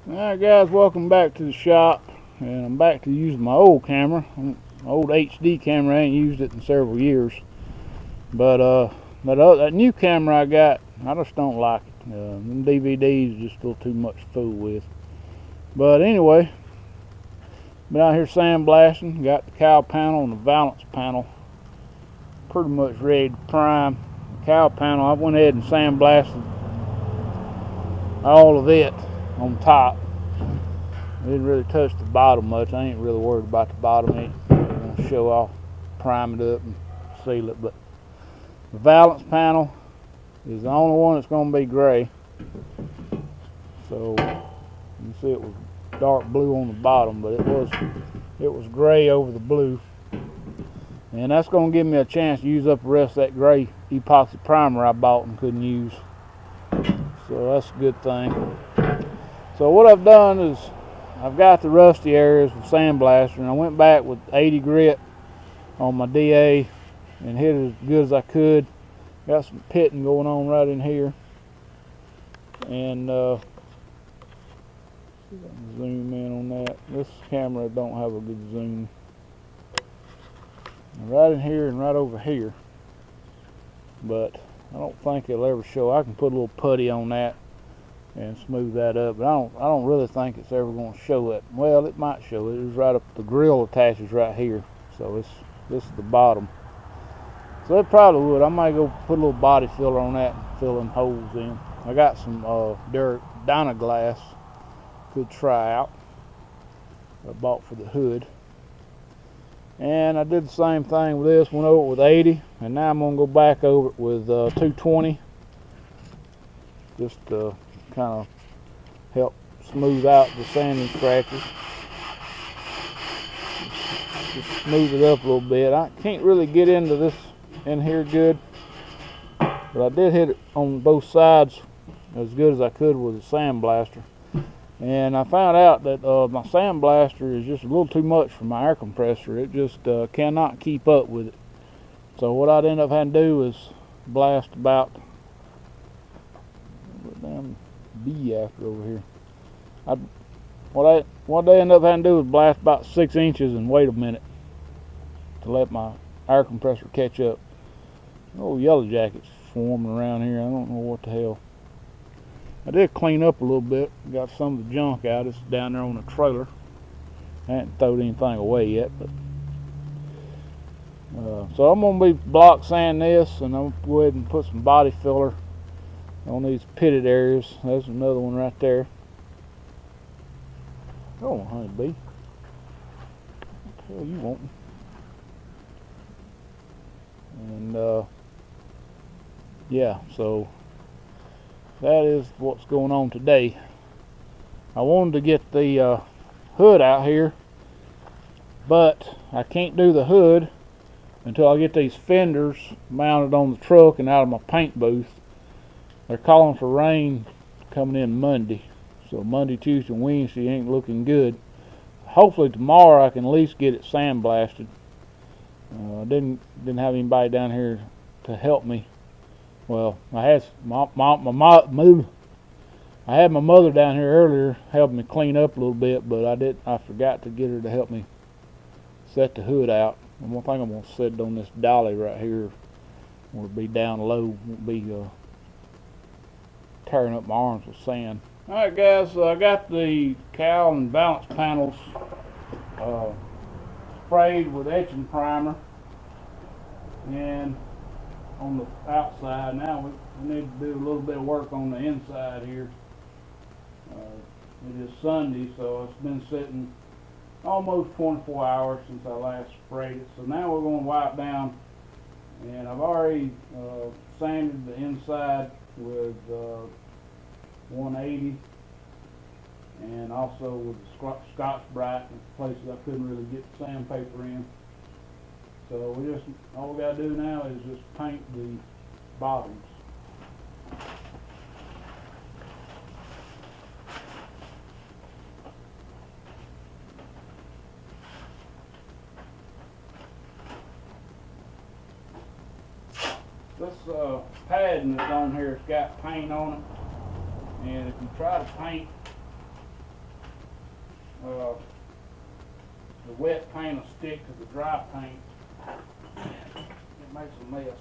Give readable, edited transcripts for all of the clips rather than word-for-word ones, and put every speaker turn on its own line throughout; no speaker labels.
Alright guys, welcome back to the shop, and I'm back to using my old camera, my old HD camera. I ain't used it in several years, but that new camera I got, I just don't like it. Them DVDs are just a little too much to fool with. But anyway, been out here sandblasting, got the cowl panel and the valance panel pretty much ready to prime. The cowl panel, I went ahead and sandblasted all of it on top. Didn't really touch the bottom much. I ain't really worried about the bottom. I'm going to show off, prime it up and seal it. But the valance panel is the only one that's going to be gray. So you can see it was dark blue on the bottom, but it was gray over the blue. And that's going to give me a chance to use up the rest of that gray epoxy primer I bought and couldn't use. So that's a good thing. So what I've done is I've got the rusty areas with sandblaster, and I went back with 80 grit on my DA and hit it as good as I could. Got some pitting going on right in here, and zoom in on that. This camera don't have a good zoom. Right in here and right over here, but I don't think it'll ever show. I can put a little putty on that and smooth that up, but I don't really think it's ever going to show it. Well, it might show it. It's right up, the grill attaches right here, so this is the bottom. So it probably would. I might go put a little body filler on that and fill them holes in. I got some Dynaglass could try out. I bought for the hood. And I did the same thing with this. Went over it with 80, and now I'm going to go back over it with 220. Just kind of help smooth out the sanding scratches. Just smooth it up a little bit. I can't really get into this in here good, but I did hit it on both sides as good as I could with a sandblaster. And I found out that my sandblaster is just a little too much for my air compressor. It just cannot keep up with it. So what I'd end up having to do is blast about damn bee after over here. What they end up having to do is blast about 6 inches and wait a minute to let my air compressor catch up. Oh, yellow jackets swarming around here. I don't know what the hell. I did clean up a little bit. Got some of the junk out. It's down there on the trailer. I haven't thrown anything away yet, but so I'm gonna be block sanding this, and I'm gonna go ahead and put some body filler on these pitted areas. There's another one right there. Oh, honeybee. What the hell you wanting? And yeah, so that is what's going on today. I wanted to get the hood out here, but I can't do the hood until I get these fenders mounted on the truck and out of my paint booth. They're calling for rain coming in Monday, so Monday, Tuesday, and Wednesday ain't looking good. Hopefully tomorrow I can at least get it sandblasted. I didn't have anybody down here to help me. Well, I had I had my mother down here earlier helping me clean up a little bit, but I forgot to get her to help me set the hood out. I think I'm gonna set it on this dolly right here, where it'll be down low, won't be tearing up my arms with sand. All right, guys, so I got the cowl and balance panels sprayed with etching primer, and on the outside. Now we need to do a little bit of work on the inside here. It is Sunday, so it's been sitting almost 24 hours since I last sprayed it. So now we're going to wipe down, and I've already sanded the inside with 180, and also with the Scotch-Brite in places I couldn't really get sandpaper in. So all we got to do now is just paint the bottoms. This padding that's on here, it's got paint on it, and if you try to paint the wet paint will stick to the dry paint. It makes a mess.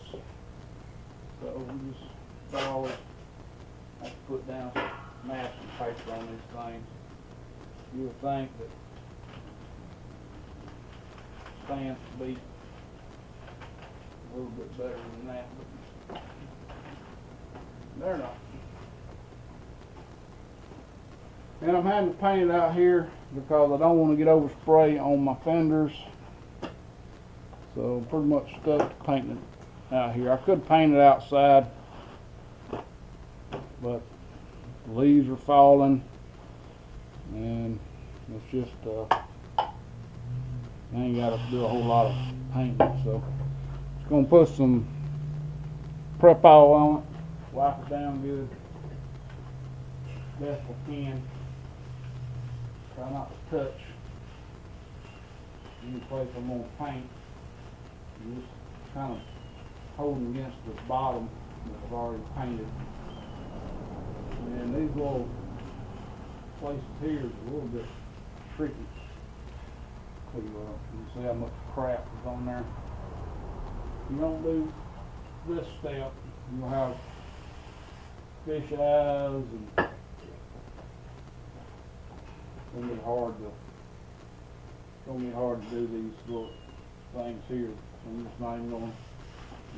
So we just always have to put down some masking paper on these things. You would think that stands to be a little bit better than that, but they're not. And I'm having to paint it out here because I don't want to get overspray on my fenders. So I'm pretty much stuck to painting it out here. I could paint it outside, but the leaves are falling and it's just I ain't got to do a whole lot of painting. So just gonna put some prep oil on it, wipe it down good, best I can. Try not to touch any place I'm going to paint. I'm just kind of holding against the bottom that I've already painted. And these little places here is a little bit tricky. You can see how much crap is on there. You don't do this step, you'll have fish eyes and it's gonna be hard to do these little things here. I'm just not even gonna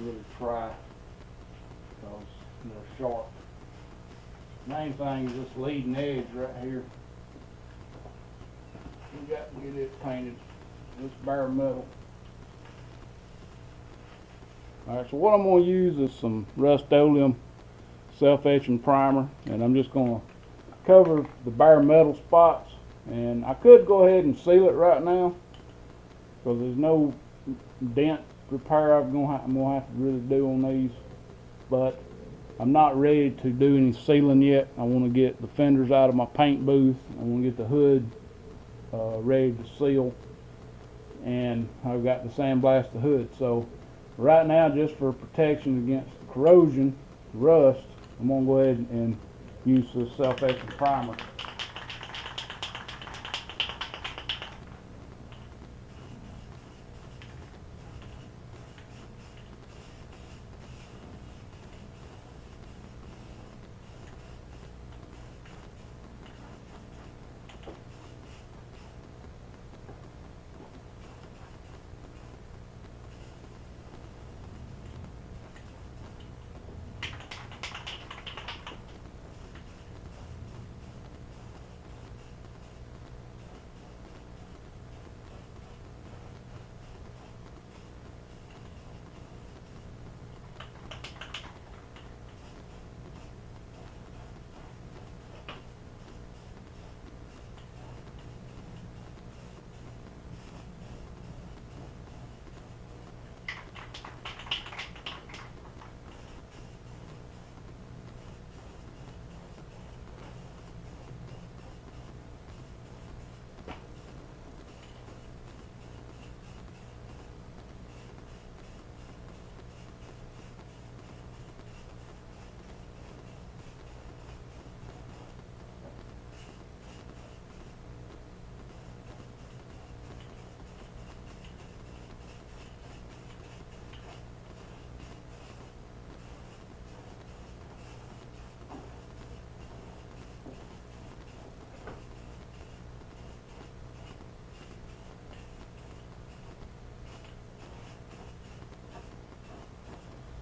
really try because they're sharp. Main thing is this leading edge right here. We got to get it painted. It's bare metal. Alright, so what I'm gonna use is some Rust-Oleum self-etching primer, and I'm just gonna cover the bare metal spots. And I could go ahead and seal it right now because there's no dent repair I'm gonna have to really do on these, but I'm not ready to do any sealing yet. I want to get the fenders out of my paint booth. I want to get the hood ready to seal, and I've got to sandblast the hood. So right now, just for protection against corrosion, rust, I'm gonna go ahead and use this self-etching primer.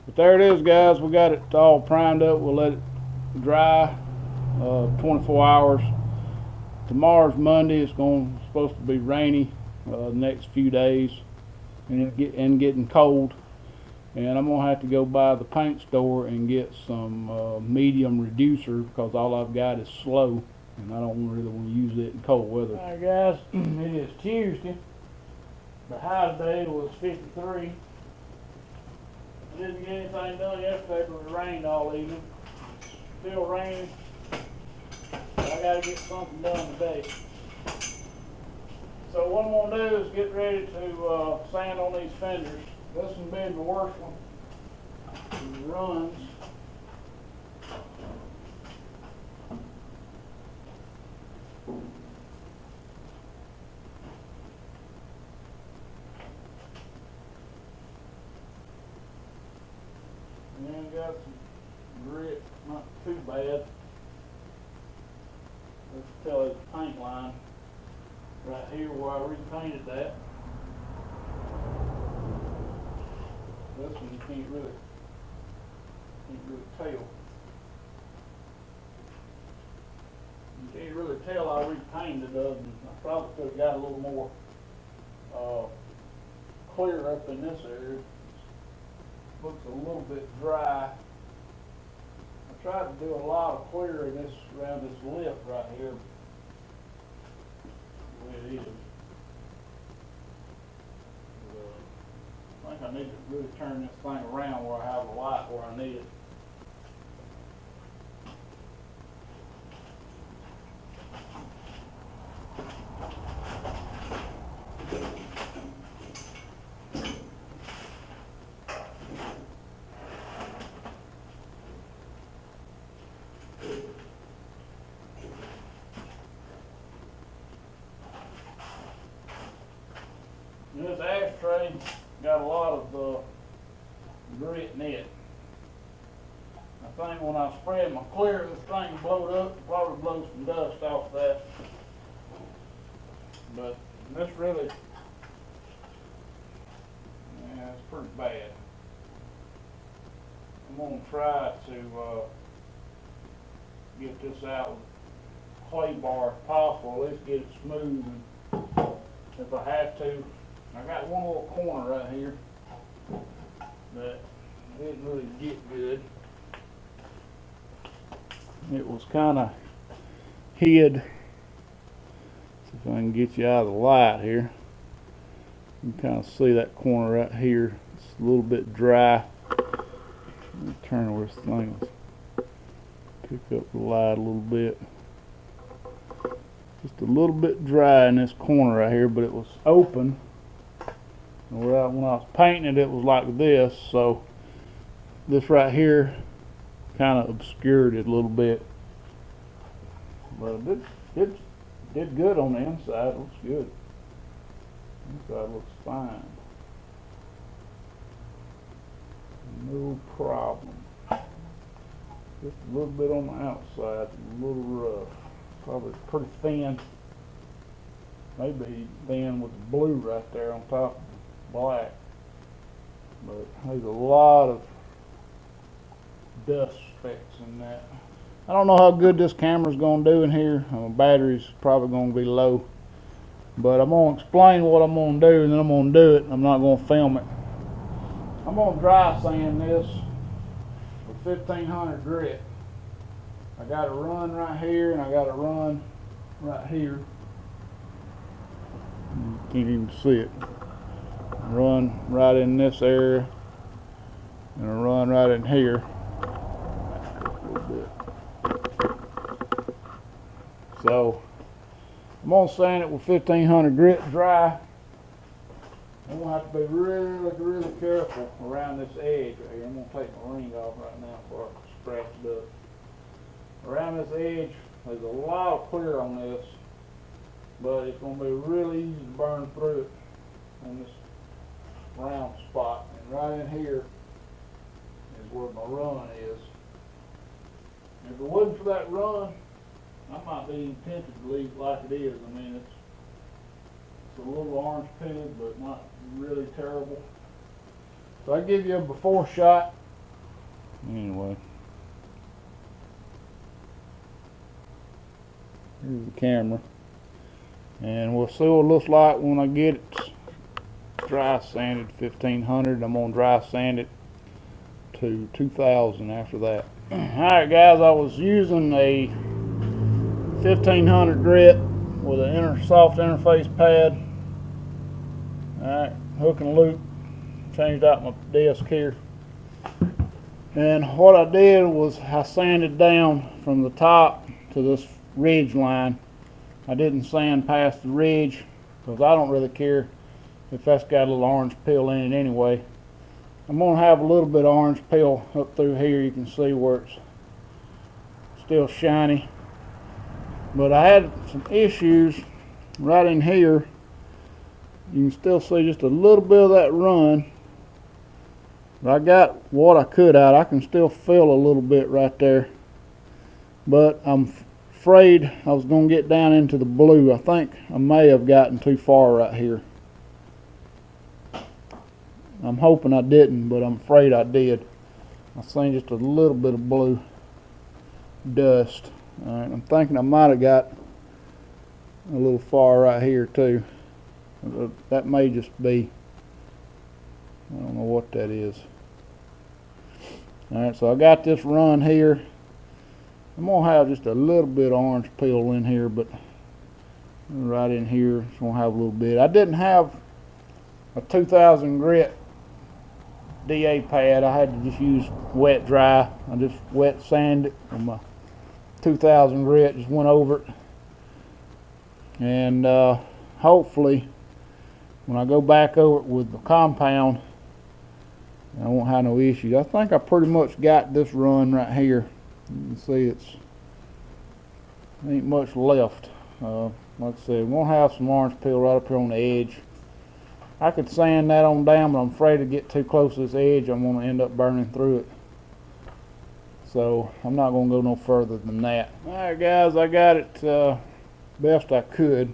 But there it is, guys. We got it all primed up. We'll let it dry 24 hours. Tomorrow's Monday. It's supposed to be rainy the next few days, and getting cold. And I'm gonna have to go by the paint store and get some medium reducer because all I've got is slow, and I don't really want to use it in cold weather. All right, guys. It is Tuesday. The high today was 53. I didn't get anything done yesterday, but it rained all evening. Still raining. But I gotta get something done today. So what I'm gonna do is get ready to sand on these fenders. This one's been the worst one. It runs. got some grit, not too bad. Let's tell you the paint line right here where I repainted that. This one you can't really tell. You can't really tell I repainted it, other than I probably could have got a little more clear up in this area. Looks a little bit dry. I tried to do a lot of clear in this around this lip right here. The way it is. I think I need to really turn this thing around where I have the light where I need it. This ashtray got a lot of grit in it. I think when I spread my clear, this thing blowed up, probably blow some dust off that. But this really, yeah, it's pretty bad. I'm gonna try to get this out with clay bar if possible. Let's get it smooth. And if I have to, I got one little corner right here that didn't really get good. It was kind of hid. See if I can get you out of the light here. You can kind of see that corner right here. It's a little bit dry. Let me turn where this thing is. Pick up the light a little bit. Just a little bit dry in this corner right here, but it was open. When I was painting it, it was like this, so this right here kind of obscured it a little bit. But it did good on the inside. It looks good. Inside looks fine. No problem. Just a little bit on the outside, a little rough. Probably pretty thin. Maybe thin with the blue right there on top of the black. But there's a lot of dust specks in that. I don't know how good this camera's going to do in here. My battery's probably going to be low. But I'm going to explain what I'm going to do, and then I'm going to do it. I'm not going to film it. I'm going to dry sand this with 1500 grit. I got a run right here, and I got a run right here. You can't even see it. Run right in this area, and a run right in here. A little bit. So I'm gonna sand it with 1500 grit dry. I'm gonna have to be really careful around this edge right here. I'm gonna take my ring off right now before I scratch it up. Around this edge, there's a lot of clear on this, but it's gonna be really easy to burn through it on this round spot. And right in here is where my run is. If it wasn't for that run, I might be tempted to leave it like it is. I mean, it's a little orange pig, but not really terrible. So I give you a before shot. Anyway, here's the camera, and we'll see what it looks like when I get it dry sanded 1500. I'm gonna dry sand it to 2000 after that. Alright guys, I was using a 1500 grit with an soft interface pad. Alright, hook and loop. Changed out my disc here. And what I did was I sanded down from the top to this ridge line. I didn't sand past the ridge because I don't really care if that's got a little orange peel in it anyway. I'm going to have a little bit of orange peel up through here. You can see where it's still shiny. But I had some issues right in here. You can still see just a little bit of that run. But I got what I could out. I can still feel a little bit right there, but I'm afraid I was going to get down into the blue. I think I may have gotten too far right here. I'm hoping I didn't, but I'm afraid I did. I seen just a little bit of blue dust. All right, I'm thinking I might have got a little far right here too. That may just be, I don't know what that is. Alright, so I got this run here. I'm going to have just a little bit of orange peel in here, but right in here, it's going to have a little bit. I didn't have a 2000 grit DA pad. I had to just use wet dry. I just wet sand it with my 2000 grit, just went over it. And hopefully, when I go back over it with the compound, I won't have no issues. I think I pretty much got this run right here. You can see ain't much left. Like I said, we're gonna have some orange peel right up here on the edge. I could sand that on down, but I'm afraid to get too close to this edge. I'm gonna end up burning through it. So I'm not gonna go no further than that. Alright guys, I got it best I could.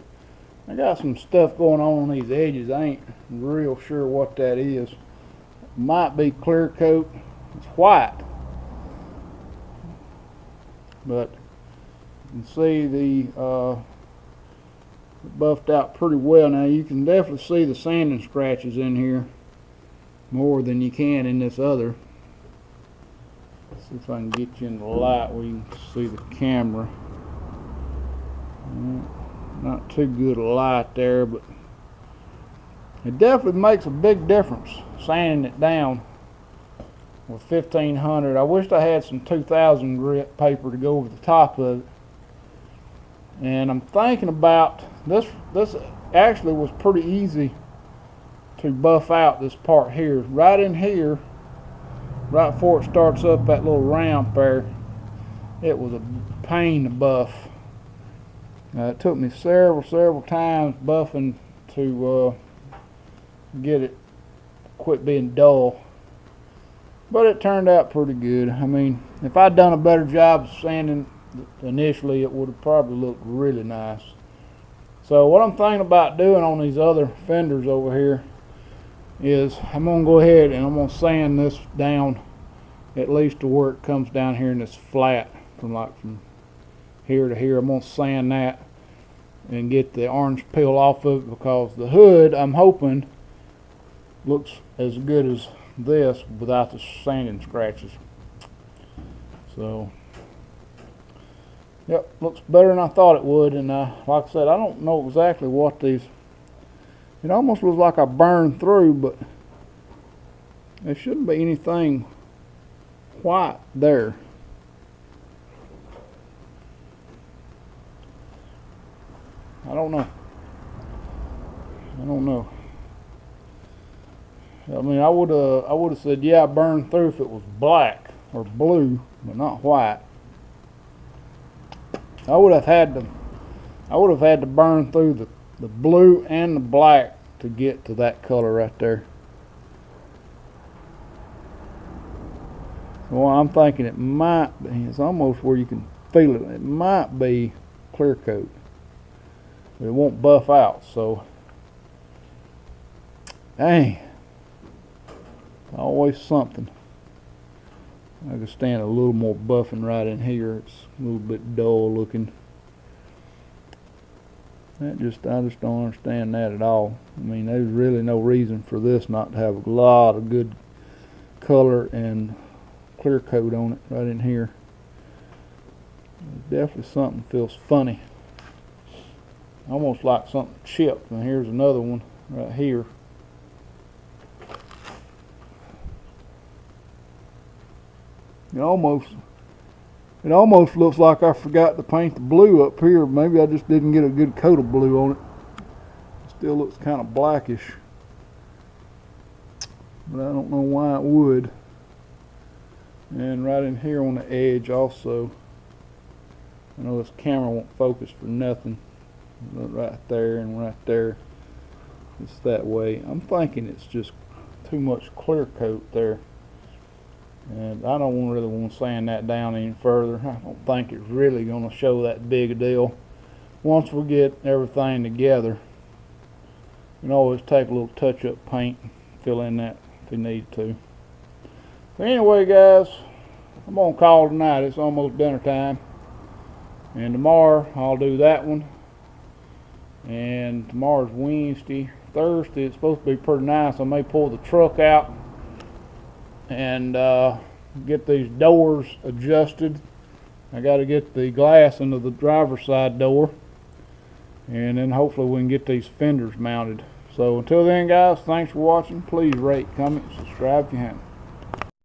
I got some stuff going on these edges. I ain't real sure what that is. Might be clear coat. It's white, but you can see the buffed out pretty well. Now you can definitely see the sanding scratches in here more than you can in this other. Let's see if I can get you in the light where you can see the camera. Not too good a light there, but it definitely makes a big difference sanding it down with 1500. I wished I had some 2000 grit paper to go over the top of it. And I'm thinking about this. This actually was pretty easy to buff out, this part here. Right in here, right before it starts up that little ramp there, it was a pain to buff. It took me several times buffing to get it quit being dull, but it turned out pretty good. I mean, if I'd done a better job of sanding initially, it would have probably looked really nice. So what I'm thinking about doing on these other fenders over here is I'm going to go ahead and I'm going to sand this down at least to where it comes down here and it's flat from here to here. I'm going to sand that and get the orange peel off of it, because the hood, I'm hoping, looks as good as this without the sanding scratches. So yep, looks better than I thought it would. And like I said, I don't know exactly what these, it almost looks like I burned through, but there shouldn't be anything white there. I don't know. I mean, I would have said, yeah, I burned through if it was black or blue, but not white. I would have had to burn through the blue and the black to get to that color right there. Well, I'm thinking it might be, it's almost where you can feel it. It might be clear coat. It won't buff out, so dang, always something. I could stand a little more buffing right in here. It's a little bit dull looking. I just don't understand that at all. I mean, there's really no reason for this not to have a lot of good color and clear coat on it right in here. Definitely something feels funny. Almost like something chipped. And here's another one right here. It almost looks like I forgot to paint the blue up here. Maybe I just didn't get a good coat of blue on it. It still looks kind of blackish, but I don't know why it would. And right in here on the edge also, I know this camera won't focus for nothing. Right there and right there, it's that way. I'm thinking it's just too much clear coat there. And I don't really want to sand that down any further. I don't think it's really going to show that big a deal. Once we get everything together, you can always take a little touch-up paint, fill in that if you need to. So anyway, guys, I'm going to call it tonight. It's almost dinner time. And tomorrow I'll do that one. And tomorrow's Wednesday. Thursday it's supposed to be pretty nice. I may pull the truck out and get these doors adjusted. I got to get the glass into the driver's side door, and then hopefully we can get these fenders mounted. So until then, guys, thanks for watching. Please rate, comment, subscribe if you haven't.